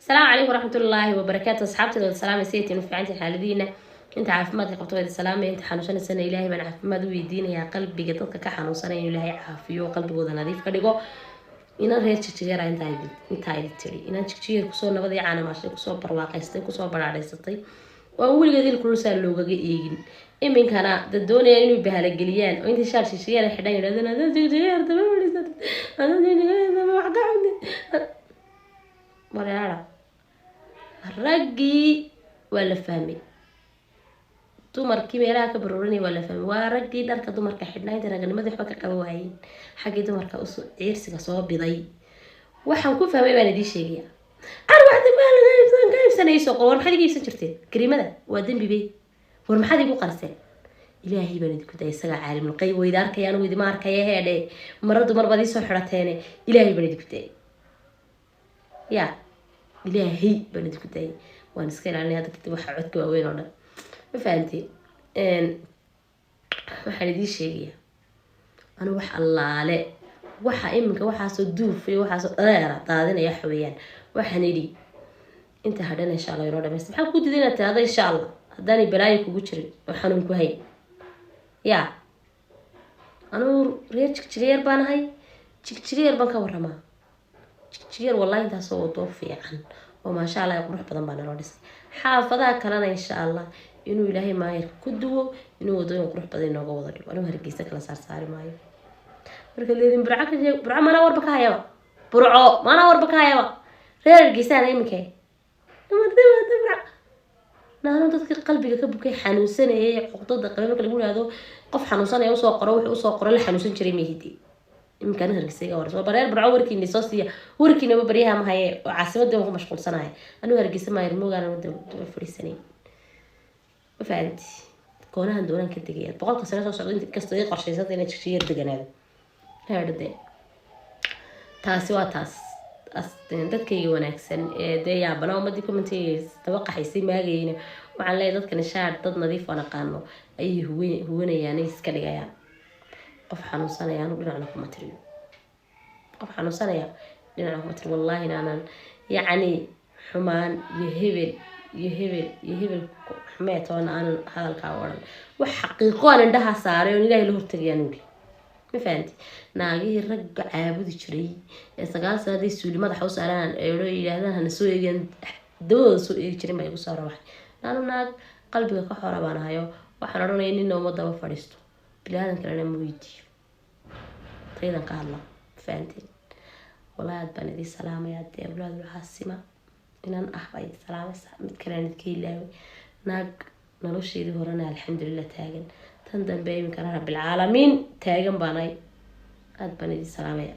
السلام عليكم ورحمة الله وبركاته. أصحابتي والسلام سيتي في عندي حالدينا أنت عافماد قبطوا السلام أنت حنوشان السنة إلهي من عافماد ويدينا يا قلبي قطتك كحنوشان إلهي عافيه وقلبي وذا نظيف كديقو إن ريت تشجير أنت عايد تري إن تشجير كسور نبضي عنا ماشي كسور برواقيستي كسور برعيستي وأول جديد كل سنة لو جي يجين إمين كان الدنيا إنه بهالجليان وأنت شار تشجير حدين هذا تشجير تمام أنا تشجير ما وقعني مرة رجي ولا فهمي dumarkii meelaha ka baroorani wala fahmi waa ragii dharka dumarka xidhnaayeen raganimada waxba ka qabawaayeen xaqii dumarka u ciirsiga soo biday waxaan ku fahmay baan idin sheegaya arwaxda ma laga iibsanayso qoor maxay iibsan jirteen kariimada waa dambi bay war maxay igu qarseen ilaahay baan idinku day isaga caalim qayb weyda arkayaan weydi ma arkaya heede maradu marbadii soo xirateen ilaahay baan idinku day ya ilaahay baan idinku day waan iska ilaalinaya dadka waxa codka waaweyn oo dhan فهمتي waxaan idin sheegaya ana wax allaale waxa iminka waxa soo duufay waxa soo dheera daadinaya xawayaan waxaan idhi inta hadana insha Allah inoo dhameys maxaa ku diidina taada insha Allah hadani balaayo kugu jirin waxaan ku hay ya anu reer jigjigeer baan hay jigjigeer baan ka warama jigjigeer wallahi inta soo doof fiican oo ma sha Allah qurux badan baan noo dhisay xaafadaha kalena insha Allah inuu ilaahay maayir ku duwo inuu wadooyin qurux badan inooga wada dhigo anuu hargeysa kala saari maayo marka leedin burca mana warba ka hayaba burco mana warba ka hayaba reer hargeysa imikay naanu dadka qalbiga ka bukay xanuunsanayay cuqdada qalbiga marka lagu yiraahdo qof xanuunsanaya oo soo qoro wuxuu soo qoro la xanuunsan jiray meehidi imkaan hargeysa war soo bareer burco warkiina soo siiya warkiina ma bariyaha ma haye oo caasimada ugu mashquulsanahay anuu hargeysa maayir moogaana wada fariisanay فهمتي كونها دونان كدغيا بقولك سنه soo socdo inta kasto ay qorsheysatay inay jigjiir deganaado heerde taasi waa taas dadkayga wanaagsan ee deeyaa banaa ummadii commentaries tabaqaxay maagayna waxaan leeyahay dadkan shaar dad nadiif ah naqaano ay huwanayaan iska dhigayaan qof xanuunsanaya anu dhinacna kuma tiriyo qof xanuunsanaya dhinacna kuma tiriyo wallahi inaan yaani xumaan يهبل حماية أنا هذا الكاورن وحقيقة أنا ده صار يعني لا يلهو تجيانولي ما فهمتي ناقي رجع عابد شري استقال هذه السولي ما تحوس على يقولي هذا هنسوي جن دول سوي شري ما يقول صار واحد أنا ناق قلبي كحرة بنا هايو وحنا إني نوم ضوا فريستو بلاد كلنا مويتي تريدا كهلا فهمتي والله أتبني دي سلامة يا دي أولاد الحاسمة inaan ahbay salaamay mid kale ka ilaawi naag nolosheedii horena alxamdulillah taagan tan dambe in kana rabbil caalamiin taagan baanay aad baan idin salaamay